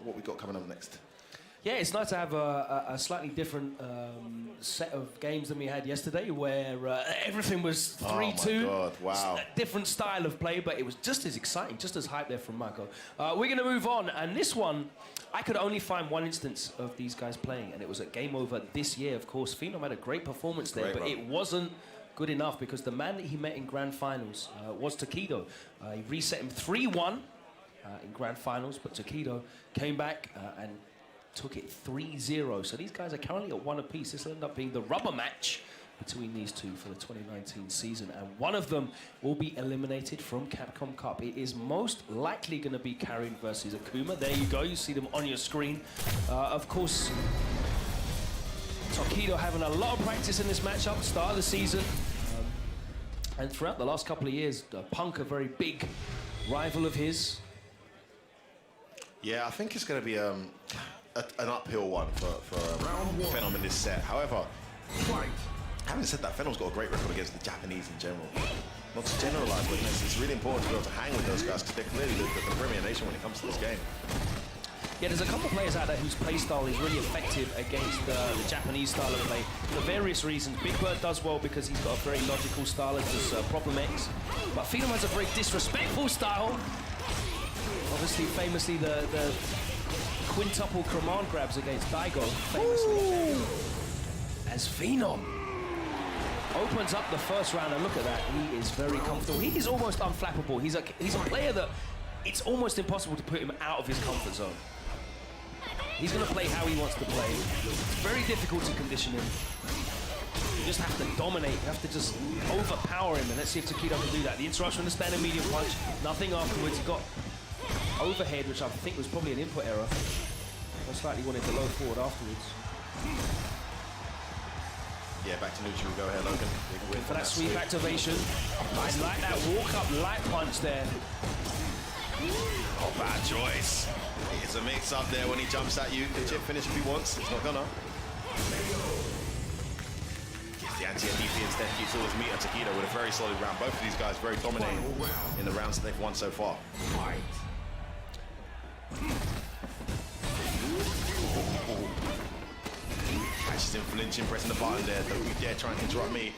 what we got coming up next. Yeah, it's nice to have a slightly different set of games than we had yesterday, where everything was 3-2. Oh my God, wow. A different style of play, but it was just as exciting, just as hype there from Marco. We're going to move on, and this one, I could only find one instance of these guys playing, and it was at Game Over this year, of course. Phenom had a great performance there, but it wasn't good enough because the man that he met in Grand Finals was Tokido. He reset him 3-1 in Grand Finals, but Tokido came back and took it 3-0. So these guys are currently at 1 apiece. This will end up being the rubber match between these two for the 2019 season. And one of them will be eliminated from Capcom Cup. It is most likely going to be Karin versus Akuma. There you go. You see them on your screen. Of course, Tokido having a lot of practice in this matchup, start of the season. And throughout the last couple of years, Punk, a very big rival of his. Yeah, I think it's going to be an uphill one for Phenom in this set. However, having said that, Phenom's got a great record against the Japanese in general. Not to generalize, but it's really important to be able to hang with those guys because they're clearly the premier nation when it comes to this game. Yeah, there's a couple of players out there whose play style is really effective against the Japanese style of play for various reasons. Big Bird does well because he's got a very logical style as does Problem X. But Phenom has a very disrespectful style. Obviously, famously, the quintuple command grabs against Daigo, famously. As Phenom opens up the first round, and look at that, he is very comfortable. He is almost unflappable. He's a player that it's almost impossible to put him out of his comfort zone. He's going to play how he wants to play. It's very difficult to condition him. You just have to dominate. You have to just overpower him, and let's see if Tokido can do that. The interruption with the standing medium punch, nothing afterwards. He got overhead, which I think was probably an input error. Most likely wanted to low forward afterwards. Yeah, back to neutral. Go ahead, Logan. Big win for that sweep activation. I like that walk-up light punch there. Oh, bad choice. It's a mix-up there when he jumps at you. Can chip finish if he wants. It's not gonna. Gets the anti-DP instead. Keeps all his meat at Tokido with a very solid round. Both of these guys very dominating in the rounds that they've won so far. Catches him flinching, pressing the button there. Don't you dare try and interrupt me.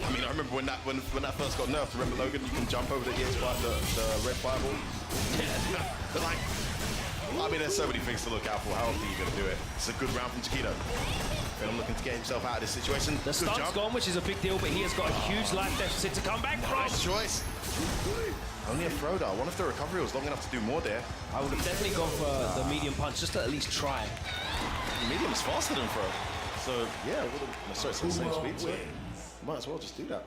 I mean, I remember when that first got nerfed. Remember, Logan, you can jump over the EX by the red fireball. Yeah. But like, I mean, there's so many things to look out for. How often are you going to do it? It's a good round from Tokido. And I'm looking to get himself out of this situation. The stun's gone, which is a big deal, but he has got a huge life deficit to come back from. Nice choice. Only a throw, though. I wonder if the recovery was long enough to do more there. I would have definitely gone for the medium punch, just to at least try. The medium is faster than throw. So, yeah, sorry, it's the same speed, so might as well just do that.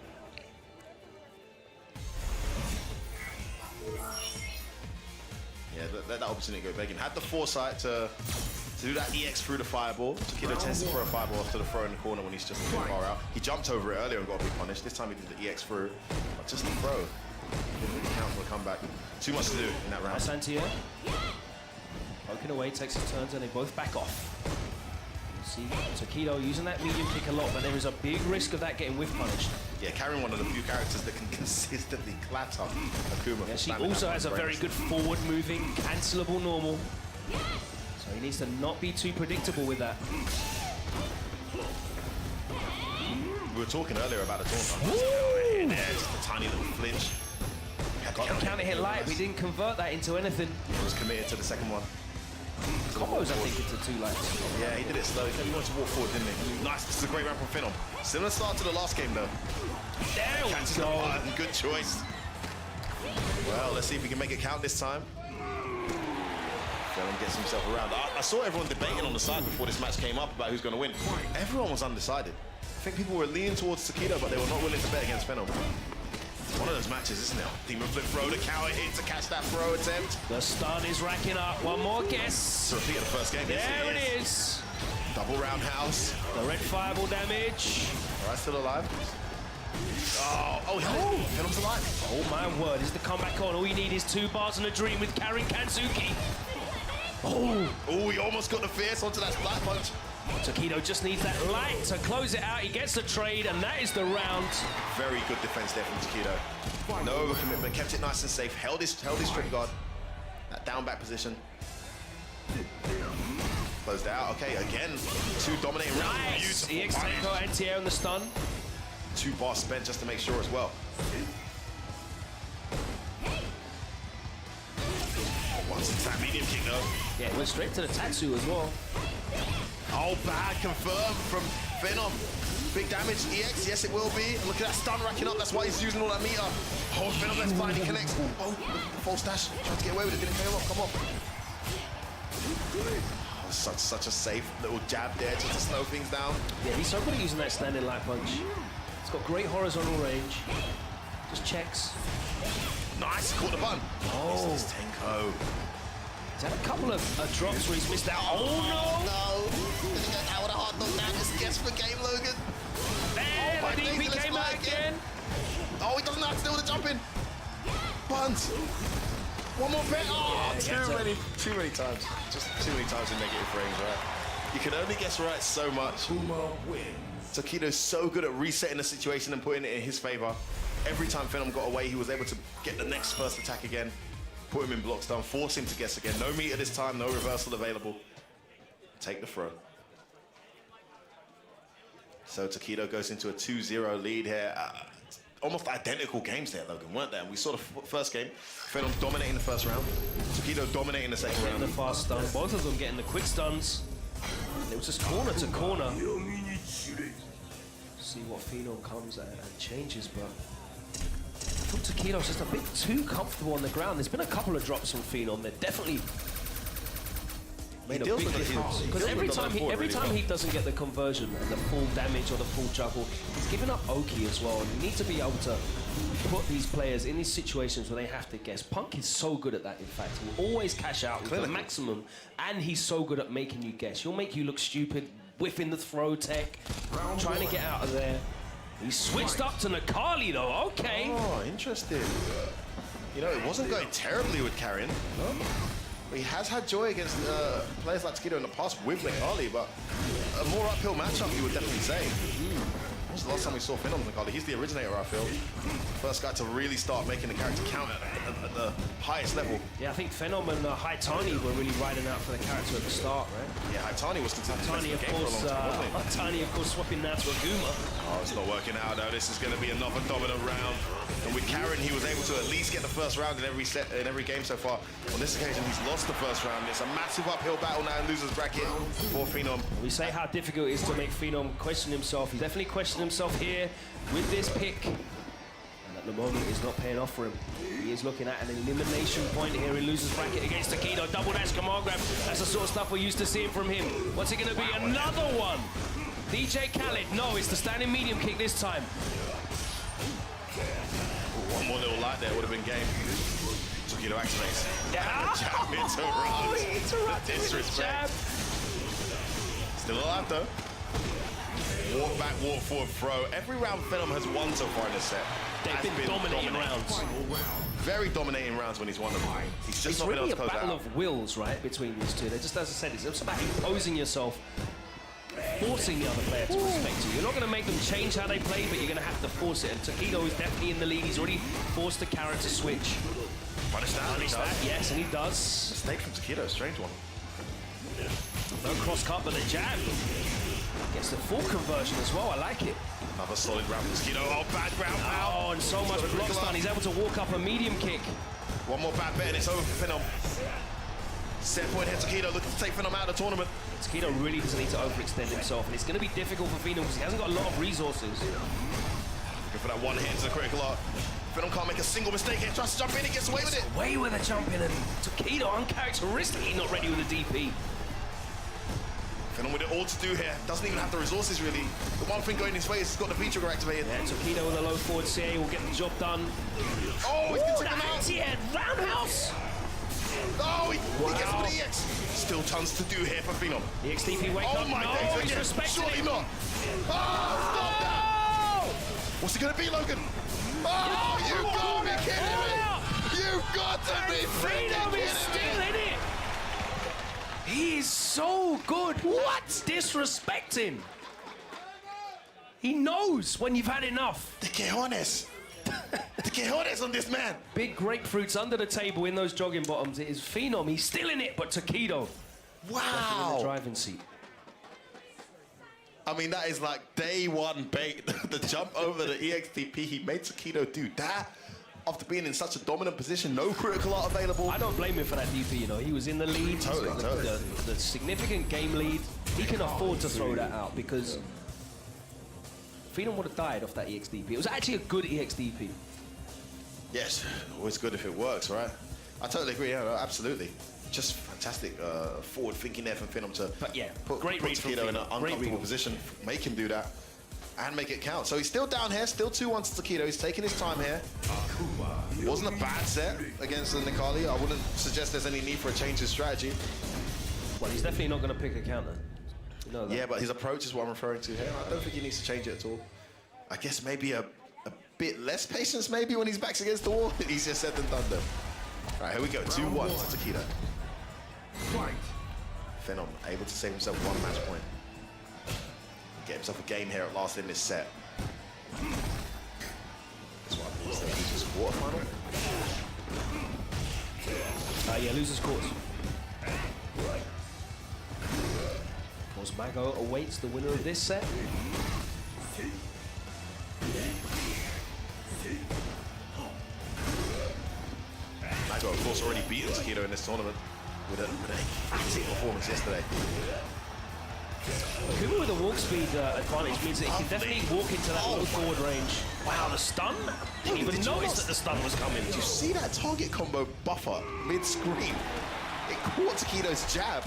Yeah, let that opportunity go begging. Had the foresight to do that EX through the fireball. Tokido tends to throw a fireball off to the throw in the corner when he's just a bit far out. He jumped over it earlier and got a big punish. This time he did the EX through, but just the throw. Didn't really count for a comeback. Too much to do in that round. Santia poking away, takes his turns, and they both back off. See Tokido using that medium kick a lot, but there is a big risk of that getting whiff punished. Yeah, Karin, one of the few characters that can consistently clatter Akuma. Yeah, she also has a very good forward-moving, cancelable normal. So he needs to not be too predictable with that. We were talking earlier about the taunt. There, just a tiny little flinch. Got the counter hit light, we didn't convert that into anything. He was committed to the second one. Combos, I think, into 2 lights. Yeah, he did it slow. He wanted to walk forward, didn't he? Nice. This is a great round from Phenom. Similar start to the last game, though. There we go. Good choice. Well, let's see if we can make it count this time. Phenom gets himself around. I saw everyone debating on the side before this match came up about who's going to win. Everyone was undecided. I think people were leaning towards Tokido, but they were not willing to bet against Phenom. One of those matches, isn't it? Demon flip throw, the counter hit to catch that throw attempt. The stun is racking up. One more guess. To repeat the first game. There it is. Double roundhouse. The red fireball damage. All right, still alive. Oh, Phenom's alive. Oh my word, is the comeback on? All you need is 2 bars and a dream with Karin Kanzuki. Oh, he almost got the fierce onto that splat punch. Tokido just needs that light to close it out. He gets the trade, and that is the round. Very good defense there from Tokido. No overcommitment, kept it nice and safe, held his trip guard. That down back position. Closed out. Okay, again, 2 dominating rounds. Nice! Beautiful EX punish. Tenko, anti-air on the stun. 2 bars spent just to make sure as well. Once it's that medium kick though. Yeah, it went straight to the Tatsu as well. Oh, bad confirmed from Phenom. Big damage, EX, yes it will be. And look at that stun racking up, that's why he's using all that meter. Oh, Phenom, let's find he connects. Oh, false dash, trying to get away with it, didn't pay off, come on. Oh, such a safe little jab there just to slow things down. Yeah, he's so good at using that standing light punch. It's got great horizontal range. Just checks. Nice, caught the button. Oh, this is Tenko. He's had a couple of drops where he's missed out. Oh no! No, I would have hard knocked down this guess for game, Logan. There, my the DP days, let's came fly out again. Oh, he doesn't know how to deal with the jumping. Buns. One more bet. Oh, Yeah, too many times. Just too many times in negative frames, right? You can only guess right so much. Tokido's so good at resetting the situation and putting it in his favor. Every time Phenom got away, he was able to get the next first attack again, put him in block stun, force him to guess again. No meter this time, no reversal available. Take the throw. So Tokido goes into a 2-0 lead here. Almost identical games there, Logan, weren't they? We saw the first game, Phenom dominating the first round, Tokido dominating the second Getting round. the fast stun. Both of them getting the quick stuns. It was just corner to corner. See what Phenom comes at and changes, but I thought Tokido's just a bit too comfortable on the ground. There's been a couple of drops from Phenom. They're definitely made a big difference. Because every time he doesn't get the conversion and the full damage or the full juggle, he's giving up Oki as well. And you need to be able to put these players in these situations where they have to guess. Punk is so good at that, in fact. He'll always cash out with the maximum, and he's so good at making you guess. He'll make you look stupid, whiffing the throw tech, trying to get out of there. He switched up to Necali though, okay. Oh, interesting. You know, it wasn't going terribly with Karin. He has had joy against players like Tokido in the past with Necali, but a more uphill matchup, you would definitely say. When was the last time we saw Phenom Necali? He's the originator, I feel. First guy to really start making the character count at the highest level. Yeah, I think Phenom and Haitani were really riding out for the character at the start, right? Yeah, Haitani was considered Haitani, the best in the game for a long time, wasn't he? Haitani, of course, swapping now to Akuma. Oh, it's not working out though. This is going to be another dominant round. And with Karin, he was able to at least get the first round in every set, in every game so far. On this occasion, he's lost the first round. It's a massive uphill battle now in losers bracket for Phenom. We say how difficult it is to make Phenom question himself. He definitely questioned himself here with this pick. And at the moment, it's not paying off for him. He is looking at an elimination point here in losers bracket against Tokido. Double dash command grab. That's the sort of stuff we're used to seeing from him. What's it going to be? Another one. DJ Khaled. No, it's the standing medium kick this time. One more little light there would have been game. Tokido activates. Yeah. Jab interrupt. Disrespect. Still alive though. Walk back, walk forward, throw. Every round Phenom has won so far in this set. They've been dominating rounds. Very dominating rounds when he's won them. He's just It's not been able really to a close battle out. of wills, right, between these two. They're just, as I said, it's about imposing yourself, forcing the other player to respect you. You're not going to make them change how they play, but you're going to have to force it. And Tokido is definitely in the lead. He's already forced the Karin to switch. Punish that, Yes, and he does. Mistake from Tokido, strange one. No cross cut, but the jab. Gets the full conversion as well. I like it. Another solid round from Tokido. Oh, bad ground pound. Oh, and so much block stun. He's able to walk up a medium kick. One more bad bet and it's over for Phenom. Set point here, Tokido looking to take Phenom out of the tournament. Tokido really doesn't need to overextend himself, and it's going to be difficult for Phenom because he hasn't got a lot of resources. Looking for that one hit into the critical arc. Phenom can't make a single mistake here. Tries to jump in, he gets away with it. Away with a jump in, and Tokido uncharacteristically not ready with a DP. Phenom with it all to do here. Doesn't even have the resources really. The one thing going his way is he's got the V-trigger activated. Yeah, Tokido with a low forward CA will get the job done. Oh, he's going to take him out. Anti-head roundhouse. Oh, he gets with the EX. Still tons to do here for Phenom. The XTP wake Oh up. my No, days, he's again. respecting Surely him. not. Oh, stop that. What's it going to be, Logan? Oh, you've got to be kidding me. You've got to be freaking Phenom is kidding still me. in it. He is so good. What? Disrespecting. He knows when you've had enough. The quejones. The quejones on this man. Big grapefruits under the table in those jogging bottoms. It is Phenom. He's still in it, but Tokido Definitely in the driving seat. I mean, that is like day one bait. The jump over the EXTP, he made Tokido do that after being in such a dominant position, no critical art available. I don't blame him for that DP, you know. He was in the lead. Totally, He's got totally. the significant game lead. He can afford to throw that out because Phenom would have died off that EXDP. It was actually a good EXDP. Yes, always good if it works, right? I totally agree, yeah, absolutely. Just fantastic forward thinking there from Phenom to put Tokido in an uncomfortable position, make him do that, and make it count. So he's still down here, still 2-1 to Tokido. He's taking his time here. It wasn't a bad set against the Necali. I wouldn't suggest there's any need for a change in strategy. Well, he's definitely not going to pick a counter. You know that. Yeah, but his approach is what I'm referring to here. I don't think he needs to change it at all. I guess maybe a bit less patience maybe when his back's against the wall. Easier said than done though. All right, here we go, 2-1 to Tokido. Phenom able to save himself 1 match point. Get himself a game here at last in this set. That's what I believe is losers quarterfinal. Yeah, losers quarters. Of course, Mago awaits the winner of this set. Mago, of course, already beaten Tokido in this tournament with a fantastic performance yesterday. Akuma with a walk speed advantage means that he can definitely walk into that low forward range. Wow, the stun? Didn't even notice that the stun was coming. Did you see that target combo buffer mid-screen? It caught Tokido's jab.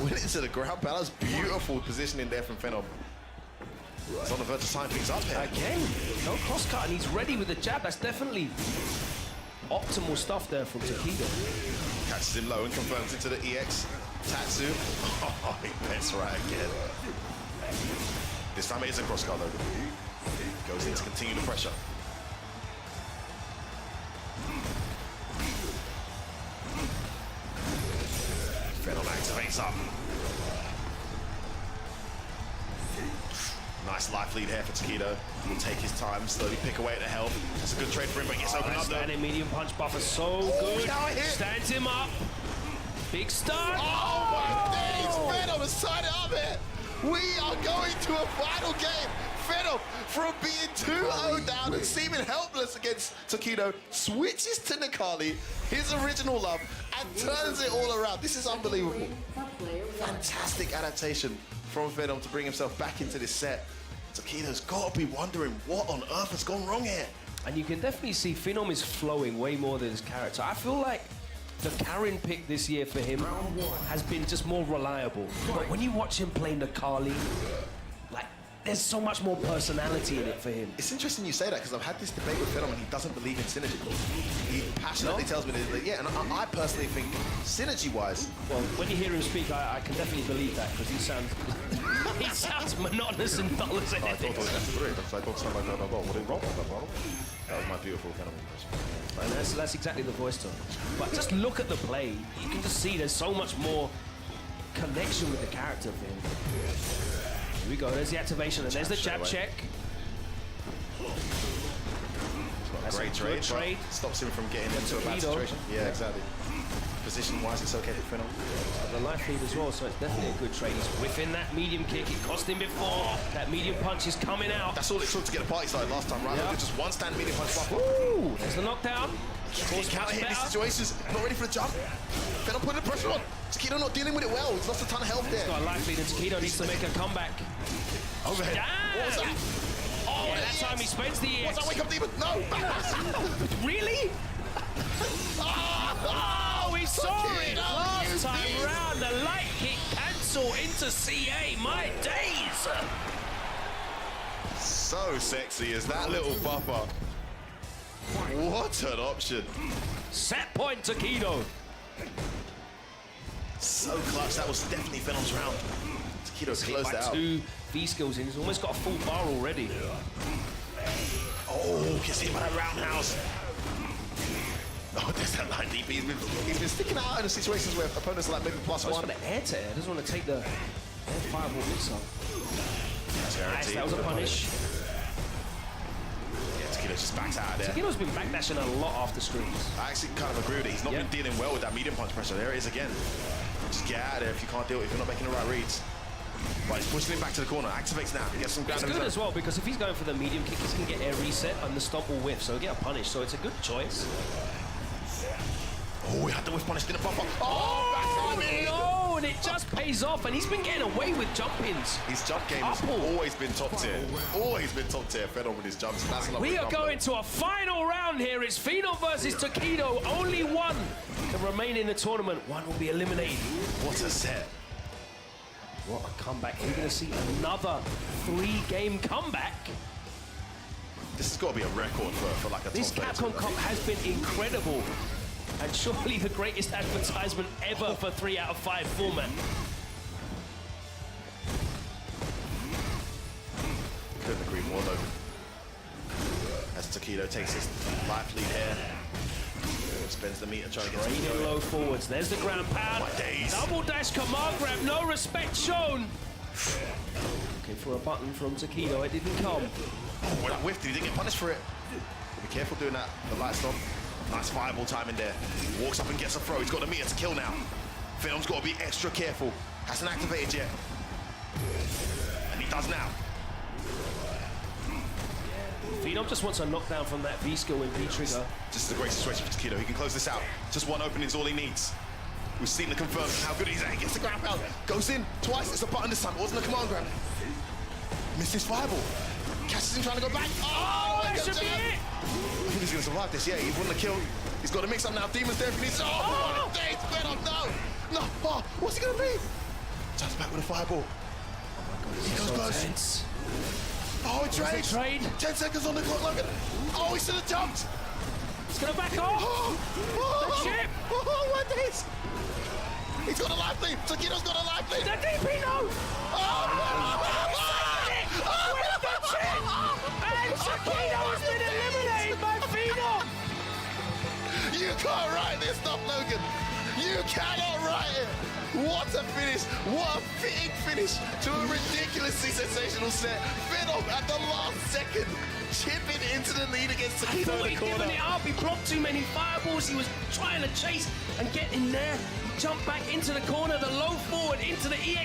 Went into the ground. That was beautiful positioning there from Phenom. He's on the verge of tying things up here. Again, no cross cut, and he's ready with the jab. That's definitely optimal stuff there from Tokido. Catches him low and confirms into the EX. Tatsu. Oh, he bets right again. This time it is a cross cut though. Goes in to continue the pressure. Phenom activates up. Nice life lead here for Tokido. He'll take his time, slowly pick away at the health. That's a good trade for him, but he gets opened up though. Standing medium punch buffer, so good. Stands him up. Big start. Oh my days! Phenom has tied it up here. We are going to a final game. Phenom, from being 2-0 down and seeming helpless against Tokido, switches to Necali, his original love, and turns it all around. This is unbelievable. Fantastic adaptation from Phenom to bring himself back into this set. Tokido's got to be wondering what on earth has gone wrong here. And you can definitely see Phenom is flowing way more than his character. I feel like the Karin pick this year for him has been just more reliable. But when you watch him play Necali, like, there's so much more personality in it for him. It's interesting you say that because I've had this debate with Phenom and he doesn't believe in synergy. He passionately tells me that, yeah, and I personally think synergy-wise. Well, when you hear him speak, I can definitely believe that because he sounds monotonous and dull as anything. That was my beautiful Phenom impression. And that's exactly the voice tone. But just look at the play. You can just see there's so much more connection with the character for him. Here we go, there's the activation, and there's the jab check. That's Great a good trade. Stops him from getting into a bad situation. Yeah, exactly. Position-wise, it's okay for Phenom. The life lead as well, so it's definitely a good trade. He's whiffing that medium kick. It cost him before. That medium punch is coming out. That's all it took to get a party started last time, right? Yeah. Just one stand medium punch buffer. Ooh, there's the knockdown. He can't hit these situations. Not ready for the jump. Phenom putting the pressure on. Tokido not dealing with it well. He's lost a ton of health there. He's got a life lead, and Tokido needs to make a comeback. Overhead. Damn. What was that? Oh, yeah, that time he spends the EX. What's that wake up demon? No, backwards. Really? Oh, we saw it last time round. The light kick cancel into CA. My days. So sexy is that little buffer. What an option. Set point, Tokido. So clutch. That was definitely Phenom's round. Tokido closed it out. 2 V skills in. He's almost got a full bar already. Oh, can see him by that roundhouse. Oh, there's that line DP. He's been sticking out in the situations where opponents are like maybe +1. For the air to air. Doesn't want to take the air fireball mix up. Nice, that was a punish. Yeah, Tokido just backs out of there. Tokido's been backdashing a lot after screens. I actually kind of agree with it. He's not been dealing well with that medium punch pressure. There it is again. Just get out of there if you can't do it, if you're not making the right reads. But he's pushing him back to the corner. Activates now. He gets some ground. It's good as well because if he's going for the medium kick, he's going to get air reset and the stomp will whiff, so he'll get a punish. So it's a good choice. Oh, he had the whiff punish, didn't pop up. Oh, no, and it just pays off, and he's been getting away with jump-ins. His jump game has always been top tier. Always been top tier, Phenom with his jumps. That's We are going to a final round here. It's Phenom versus Tokido. Only one can remain in the tournament. One will be eliminated. What a set. What a comeback. We're going to see another 3-game comeback. This has got to be a record for like a top This Capcom Cup has been incredible. And surely the greatest advertisement ever for 3 out of 5 format. Couldn't agree more though. As Tokido takes his life lead here. Spends the meter trying to get Trading low forwards. There's the ground pound. My days. Double dash command grab. No respect shown. Looking for a button from Tokido. It didn't come. Oh, when I whiffed, he didn't get punished for it. Be careful doing that. The light stop. Nice fireball time in there. Walks up and gets a throw. He's got the meter to kill now. Phenom's got to be extra careful. Hasn't activated yet. And he does now. Phenom just wants a knockdown from that V-skill with V-trigger. This is a great situation for Tokido. He can close this out. Just one opening is all he needs. We've seen the confirm how good he's at. He gets the ground pound. Goes in twice. It's a button this time. It wasn't a command grab. Missed his fireball. Catches him trying to go back. Oh, that should be it. I think he's going to survive this. Yeah, he wouldn't have killed. He's got to mix up now. Demon's there if he needs. Oh, what a day. Phenom, no. No. Oh, what's he going to be? Just back with a fireball. Oh, my God. He goes close. Tense. Oh, he trades. Trade. 10 seconds on the clock. Look at it. Oh, he should have jumped. It's going to back off. The chip. Oh, what is? He's got a life lead. Tokido's got a life lead. The DP, no. With the chip. And Tokido has been eliminated by Phenom. You can't write this stuff, Logan. You cannot write it. What a finish. What a fitting finish to a ridiculously sensational set. Phenom at the last second, chipping into the lead against He Tokido thought in the he'd corner. given it up. He blocked too many fireballs. He was trying to chase and get in there. Jump back into the corner, the low forward into the EX.